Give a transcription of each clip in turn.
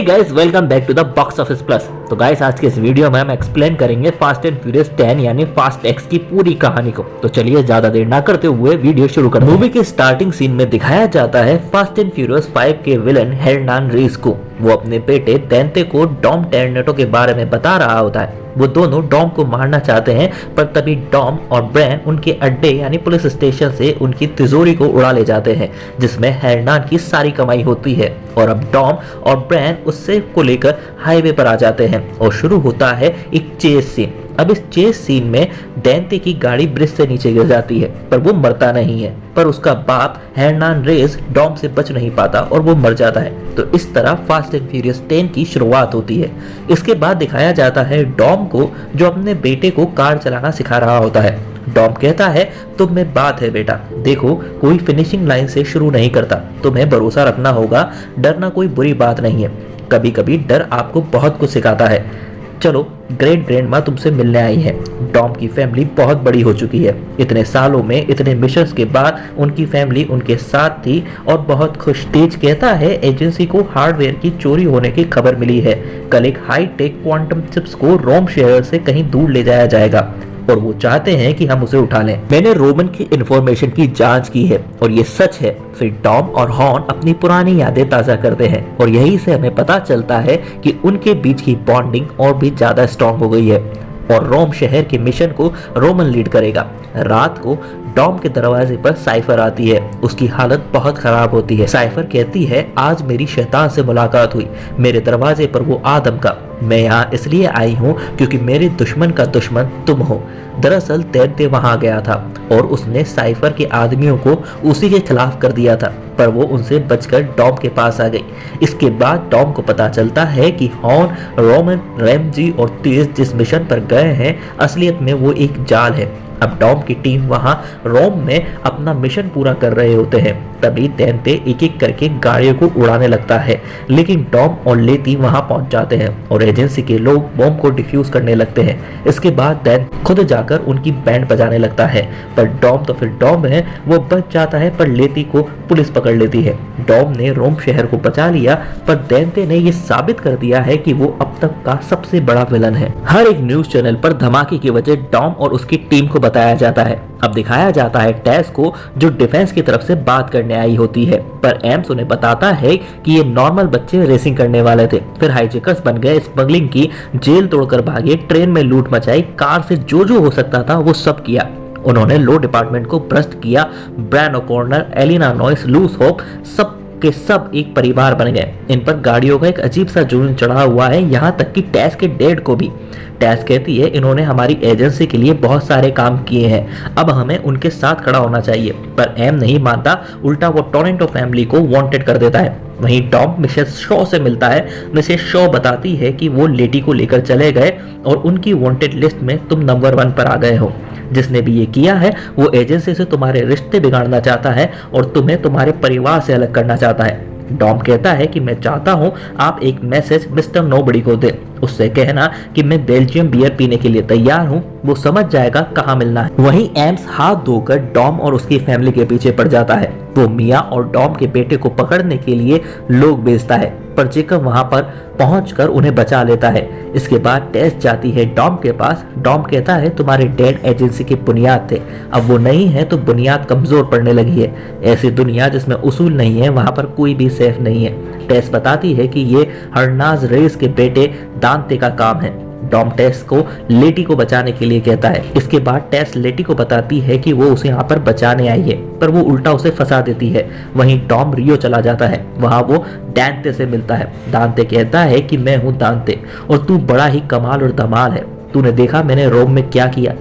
Guys, welcome back to the box office plus. तो guys, आज के इस वीडियो में हम एक्सप्लेन करेंगे फास्ट एंड फ्यूरियस 10 यानी फास्ट एक्स की पूरी कहानी को। तो चलिए ज्यादा देर ना करते हुए वीडियो शुरू करते हैं। मूवी के स्टार्टिंग सीन में दिखाया जाता है फास्ट एंड फ्यूरियस 5 के विलन हर्नान रेस को। वो अपने बेटे टेंते को डॉम टोरेंटो के बारे में बता रहा होता है। वो दोनों डॉम को मारना चाहते हैं, पर तभी डॉम और ब्रैन उनके अड्डे यानी पुलिस स्टेशन से उनकी तिजोरी को उड़ा ले जाते हैं, जिसमें हर्नान की सारी कमाई होती है। और अब डॉम और ब्रैन उससे को लेकर हाईवे पर आ जाते हैं और शुरू होता है एक चेस सीन। अब इस चेस सीन में टेंते की गाड़ी ब्रिज से नीचे गिर जाती है, पर वो मरता नहीं है। पर उसका बाप हर्नान रेस डॉम से बच नहीं पाता और वो मर जाता है। तो इस तरह फास्ट एंड फ्यूरियस 10 की शुरुआत होती है। इसके बाद दिखाया जाता है डॉम को, जो अपने बेटे को कार चलाना सिखा रहा होता है। डॉम कहता है, तुम में बात है बेटा, देखो कोई फिनिशिंग लाइन से शुरू नहीं करता, तुम्हें भरोसा रखना होगा, डरना कोई बुरी बात नहीं है, कभी कभी डर आपको बहुत कुछ सिखाता है। चलो, ग्रेट ग्रैंडमा तुमसे मिलने आई है। डॉम की फैमिली बहुत बड़ी हो चुकी है। इतने सालों में, इतने मिशंस के बाद उनकी फैमिली उनके साथ थी और बहुत खुश। तेज कहता है, एजेंसी को हार्डवेयर की चोरी होने की खबर मिली है। कल एक हाई टेक क्वांटम चिप्स को रोम शहर से कहीं दूर ले जाया जाएगा और वो चाहते हैं कि हम उसे उठा लें। मैंने रोमन की इंफॉर्मेशन की जांच की है और ये सच है। फिर टॉम और हॉर्न अपनी पुरानी यादें ताजा करते हैं और यहीं से हमें पता चलता है कि उनके बीच की बॉन्डिंग और भी ज्यादा स्ट्रॉन्ग हो गई है और रोम शहर के मिशन को रोमन लीड करेगा। रात को डॉम के दरवाजे पर साइफर आती है। उसकी हालत बहुत खराब होती है। साइफर कहती है, आज मेरी शैतान से मुलाकात हुई, मेरे दरवाजे पर वो आ धमका। मैं यहाँ इसलिए आई हूँ क्योंकि मेरे दुश्मन का दुश्मन तुम हो। दरअसल टेंते वहां गया था और उसने साइफर के आदमियों को उसी के खिलाफ कर दिया था, पर वो उनसे बचकर डॉम के पास आ गई। इसके बाद डॉम को पता चलता है कि हॉर्न, रोमन, रैमजी और तेज जिस मिशन पर गए हैं, असलियत में वो एक जाल है। अब डॉम की टीम वहां रोम में अपना मिशन पूरा कर रहे होते हैं। तभी टेंते एक एक करके गाड़ियों को उड़ाने लगता है, लेकिन डॉम और लेती वहां पहुंच जाते हैं और एजेंसी के लोग बॉम्ब को डिफ्यूज करने लगते हैं। इसके बाद दैन खुद जाकर उनकी बैंड बजाने लगता है, पर डॉम तो फिर डॉम है, वो बच जाता है, पर लेती को पुलिस पकड़ लेती है। डॉम ने रोम शहर को बचा लिया, पर टेंते ने ये साबित कर दिया है कि वो अब तक का सबसे बड़ा विलन है। हर एक न्यूज चैनल पर धमाके की वजह डॉम और उसकी टीम को बताया जाता है। अब दिखाया जाता है टेस को, जो डिफेंस की तरफ से बात करने आई होती है, पर एम्स उन्हें बताता है कि ये नॉर्मल बच्चे रेसिंग करने वाले थे, फिर हाईजैकर्स बन गए, स्मगलिंग की, जेल तोड़कर भागे, ट्रेन में लूट मचाई, कार से जो जो हो सकता था वो सब किया। उन्होंने लो डिपार्टमेंट को भ्रष्ट किया। Brian O'Connor, Elina Noyce, Luce Hope, सब के सब एक परिवार बन गए। इन पर गाड़ियों का एक अजीब सा जुनून चढ़ा हुआ है, यहाँ तक कि टैस के डैड को भी। टैस कहती है, इन्होंने हमारी एजेंसी के लिए बहुत सारे काम किए हैं, अब हमें उनके साथ खड़ा होना चाहिए। पर एम नहीं मानता, उल्टा वो टोरेंटो फैमिली को वांटेड कर देता है। वहीं टॉम मिसेस शॉ से मिलता है। मिसेस शॉ बताती है कि वो लेडी को लेकर चले गए और उनकी वांटेड लिस्ट में तुम नंबर 1 पर आ गए हो। जिसने भी ये किया है वो एजेंसी से तुम्हारे रिश्ते बिगाड़ना चाहता है और तुम्हें तुम्हारे परिवार से अलग करना चाहता है। डॉम कहता है कि मैं चाहता हूं आप एक मैसेज मिस्टर नोबडी को दे, उससे कहना कि मैं बेल्जियम बियर पीने के लिए तैयार हूं, वो समझ जाएगा कहां मिलना है। वहीं एम्स हाथ धोकर डॉम और उसकी फैमिली के पीछे पड़ जाता है। वो मिया और डॉम के बेटे को पकड़ने के लिए लोग भेजता है, पर जेकब वहां पर पहुंचकर उन्हें बचा लेता है। इसके बाद टेस जाती है डॉम के पास। डॉम कहता है, तुम्हारे डैड एजेंसी की बुनियाद थे, अब वो नहीं है तो बुनियाद कमजोर पड़ने लगी है। ऐसी दुनिया जिसमें उसूल नहीं है, वहां पर कोई भी सेफ नहीं है। टेस बताती है कि ये हर्नाज रेस के बेटे दांते का काम है। डॉम टेस को लेटी को बचाने के लिए कहता है। इसके बाद टेस लेटी को बताती है कि वो उसे यहाँ पर बचाने आई है, पर वो उल्टा उसे फंसा देती है। वहीं टॉम रियो चला जाता है, वहां वो दांते से मिलता है। दांते कहता है कि मैं हूँ दांते और तू बड़ा ही कमाल और धमाल है, तूने देखा मैंने रोम में क्या किया।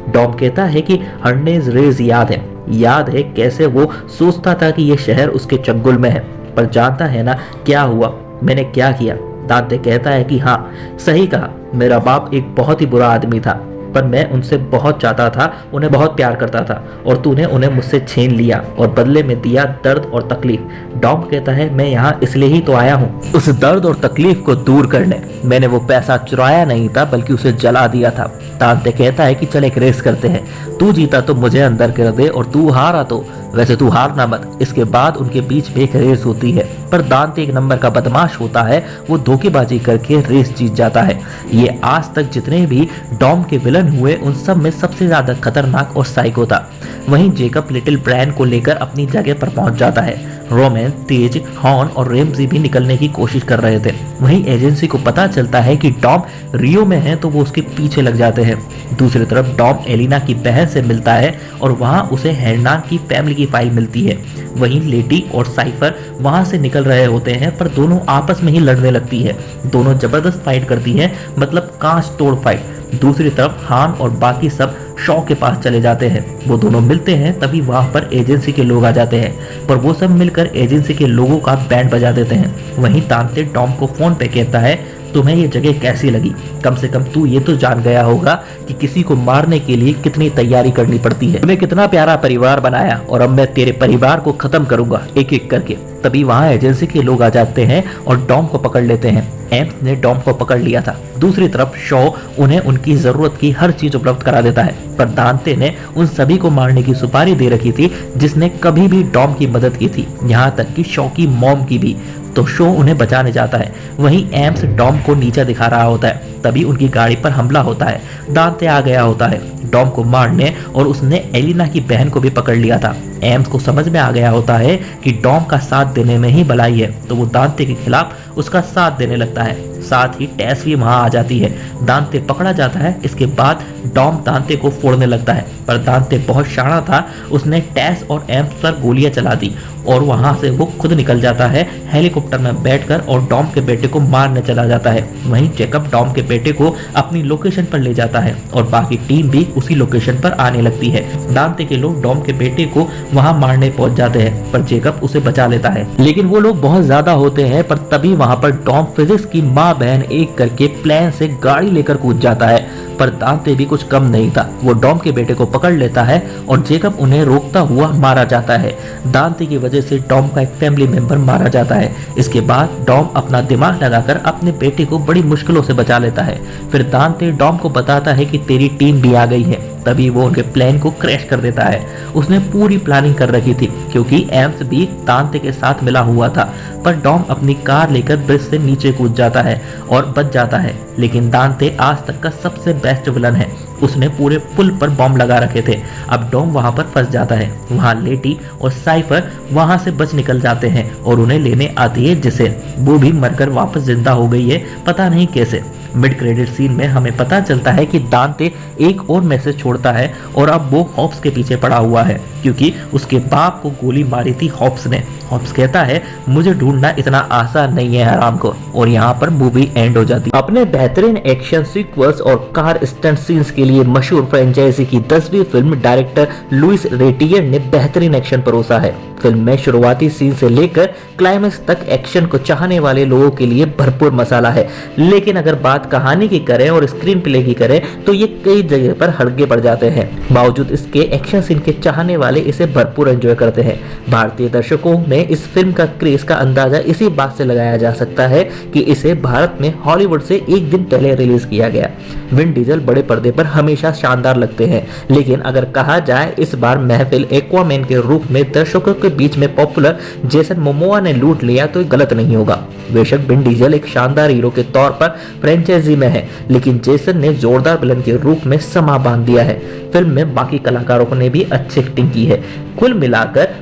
डॉम कहता है कि हर्नेज रेज याद है कैसे वो सोचता था कि ये शहर उसके चंगुल में है, पर जानता है ना क्या हुआ, मैंने क्या किया। दांते कहता है कि हाँ, सही कहा, मेरा बाप एक बहुत ही बुरा आदमी था, पर मैं उनसे बहुत चाहता था, उन्हें बहुत प्यार करता था और तूने उन्हें मुझसे छीन लिया और बदले में दिया दर्द और तकलीफ। डॉम कहता है, मैं यहाँ इसलिए ही तो आया हूँ, उस दर्द और तकलीफ को दूर करने। मैंने वो पैसा चुराया नहीं था, बल्कि उसे जला दिया था। दांते कहता है कि चल एक रेस करते हैं, तू जीता तो मुझे अंदर कर दे और तू हारा तो वैसे तू हारना मत। इसके बाद उनके बीच में एक रेस होती है, पर दांते एक नंबर का बदमाश होता है, वो धोखेबाजी करके रेस जीत जाता है। ये आज तक जितने भी डॉम के विलन हुए उन सब में सबसे ज्यादा खतरनाक और साइको था। वहीं जेकब लिटिल ब्रायन को लेकर अपनी जगह पर पहुंच जाता है। रोमन, तेज, हॉर्न और रेमजी भी निकलने की कोशिश कर रहे थे। वहीं एजेंसी को पता चलता है कि डॉम रियो में है तो वो उसके पीछे लग जाते हैं। दूसरी तरफ डॉम एलिना की बहन से मिलता है और वहां उसे हेर्नान की फैमिली की फाइल मिलती है। वहीं लेटी और साइफर वहां से निकल रहे होते हैं, पर दोनों आपस में ही लड़ने लगती है। दोनों जबरदस्त फाइट करती हैं, मतलब कांच तोड़ फाइट। दूसरी तरफ हान और बाकी सब शॉ के पास चले जाते हैं। वो दोनों मिलते हैं, तभी वहां पर एजेंसी के लोग आ जाते हैं, पर वो सब मिलकर एजेंसी के लोगों का बैंड बजा देते हैं। वहीं तांते टॉम को फोन पे कहता है, तुम्हें ये जगह कैसी लगी? कम से कम तू ये तो जान गया होगा कि किसी को मारने के लिए कितनी तैयारी करनी पड़ती है। तूने कितना प्यारा परिवार बनाया और अब मैं तेरे परिवार को खत्म करूंगा एक एक करके। तभी वहां एजेंसी के लोग आ जाते हैं और डॉम को पकड़ लेते हैं। एम्स ने डॉम को पकड़ लिया था। दूसरी तरफ शॉ उन्हें उनकी जरूरत की हर चीज उपलब्ध करा देता है, पर दांते ने उन सभी को मारने की सुपारी दे रखी थी जिसने कभी भी डॉम की मदद की थी, यहाँ तक कि शॉ की मॉम की भी। तो शो उन्हें बचाने जाता है। वहीं एम्स डॉम को नीचा दिखा रहा होता है, तभी उनकी गाड़ी पर हमला होता है। दांते आ गया होता है डॉम को मारने और उसने एलिना की बहन को भी पकड़ लिया था। एम्स को समझ में आ गया होता है कि डॉम का साथ देने में ही भलाई है, तो वो दांते के खिलाफ उसका साथ देने लगता है। साथ ही टेस भी वहां आ जाती है। दांते पकड़ा जाता है। इसके बाद डॉम दांते को फोड़ने लगता है, पर दांते बहुत शाना था, उसने टेस और एम्स पर गोलियां चला दी और वहां से वो खुद निकल जाता है हेलीकॉप्टर में बैठकर और डॉम के बेटे को मारने चला जाता है। वहीं जेकब डॉम के बेटे को अपनी लोकेशन पर ले जाता है और बाकी टीम भी उसी लोकेशन पर आने लगती है। दांते के लोग डॉम के बेटे को वहां मारने पहुंच जाते हैं, पर जेकब उसे बचा लेता है। लेकिन वो लोग बहुत ज्यादा होते हैं, पर तभी वहां पर डॉम फिजिक्स की माँ बहन एक करके प्लेन से गाड़ी लेकर कूद जाता है, पर दांते भी कुछ कम नहीं था। वो डॉम के बेटे को पकड़ लेता है और जेकब उन्हें रोकता हुआ मारा जाता है। दांते की वजह से डॉम का एक फैमिली मेंबर मारा जाता है। इसके बाद डॉम अपना दिमाग लगाकर अपने बेटे को बड़ी मुश्किलों से बचा लेता है। फिर दांते डॉम को बताता है कि तेरी टीम भी आ गई है। तभी वो उनके प्लान को क्रैश कर देता है। उसने पूरी प्लानिंग कर रखी थी, क्योंकि एम्स भी दांते के साथ मिला हुआ था, पर डॉम अपनी कार लेकर ब्रिज से नीचे कूद जाता है और बच जाता है। लेकिन दांते आज तक का सबसे बेस्ट विलन है। उसने पूरे पुल पर बॉम्ब लगा रखे थे। अब डॉम वहां पर फंस जाता है। वहां लेटी और साइफर वहां से बच निकल जाते हैं और उन्हें लेने आती है जिसे वो भी मरकर वापस जिंदा हो गई है, पता नहीं कैसे। मिड क्रेडिट सीन में हमें पता चलता है कि दांते एक और मैसेज छोड़ता है और अब वो हॉप्स के पीछे पड़ा हुआ है, क्योंकि उसके बाप को गोली मारी थी हॉप्स ने। हॉप्स कहता है मुझे ढूंढना इतना आसान नहीं है हराम को, और यहाँ पर मूवी एंड हो जाती है। अपने बेहतरीन एक्शन सीक्वेंस और कार स्टंट सीन्स के लिए मशहूर फ्रेंचाइजी की 10वीं फिल्म डायरेक्टर लुइस रेटियर ने बेहतरीन एक्शन परोसा है। फिल्म में शुरुआती सीन से लेकर क्लाइमेक्स तक एक्शन को चाहने वाले लोगों के लिए भरपूर मसाला है। लेकिन अगर बात कहानी की करें और स्क्रीन प्ले की करें तो ये कई जगह पर हल्के पड़ जाते हैं। बावजूद इसके एक्शन सीन के चाहने वाले इसे भरपूर एंजॉय करते हैं। भारतीय दर्शकों में इस फिल्म का क्रेज का अंदाजा इसी बात से लगाया जा सकता है कि इसे भारत में हॉलीवुड से एक दिन पहले रिलीज किया गया। विन डीजल बड़े पर्दे पर हमेशा शानदार लगते हैं, लेकिन अगर कहा जाए इस बार महफिल एक्वामैन के रूप में दर्शकों के बीच में पॉपुलर जेसन मोमोआ ने लूट लिया तो गलत नहीं होगा। बेशक विन डीजल एक शानदार हीरो के तौर पर फ्रेंचाइजी में है, लेकिन जेसन ने जोरदार विलन के रूप में समा बांध दिया है। फिल्म में बाकी कलाकारों ने भी अच्छी एक्टिंग की है। कुल मिलाकर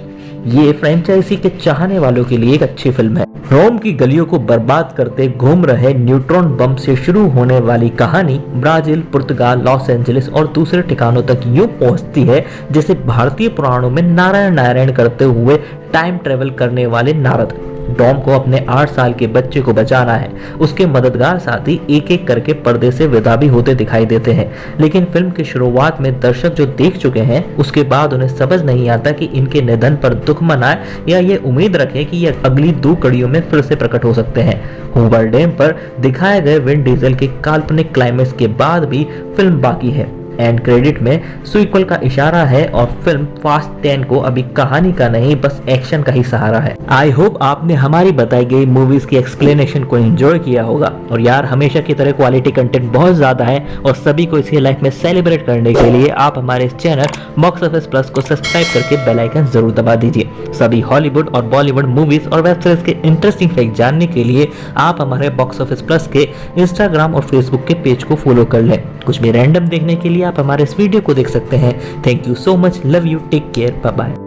ये फ्रेंचाइजी के चाहने वालों के लिए एक अच्छी फिल्म है। रोम की गलियों को बर्बाद करते घूम रहे न्यूट्रॉन बम से शुरू होने वाली कहानी ब्राजील, पुर्तगाल, लॉस एंजलिस और दूसरे ठिकानों तक यूं पहुंचती है जैसे भारतीय पुराणों में नारायण नारायण करते हुए टाइम ट्रेवल करने वाले नारद। डॉम को अपने 8 साल के बच्चे को बचाना है। उसके मददगार साथी एक एक करके पर्दे से विदा भी होते दिखाई देते हैं, लेकिन फिल्म की शुरुआत में दर्शक जो देख चुके हैं उसके बाद उन्हें समझ नहीं आता कि इनके निधन पर दुख मनाए या ये उम्मीद रखें कि ये अगली 2 कड़ियों में फिर से प्रकट हो सकते हैं। हूवर डैम पर दिखाए गए विन डीजल के काल्पनिक क्लाइमेक्स के बाद भी फिल्म बाकी है। एंड क्रेडिट में सीक्वल का इशारा है और फिल्म फास्ट 10 को अभी कहानी का नहीं बस एक्शन का ही सहारा है। आई होप आपने हमारी बताई गई मूवीज की एक्सप्लेनेशन को एंजॉय किया होगा। और यार हमेशा की तरह क्वालिटी कंटेंट बहुत ज्यादा है और सभी को इसकी लाइफ में सेलिब्रेट करने के लिए आप हमारे इस चैनल बॉक्स ऑफिस प्लस को सब्सक्राइब करके बेल आइकन जरूर दबा दीजिए। सभी हॉलीवुड और बॉलीवुड मूवीज और वेब सीरीज के इंटरेस्टिंग फैक्ट जानने के लिए आप हमारे बॉक्स ऑफिस प्लस के इंस्टाग्राम और फेसबुक के पेज को फॉलो कर लें। कुछ भी रैंडम देखने के लिए आप हमारे इस वीडियो को देख सकते हैं। Thank you so much, love you, take care, bye bye.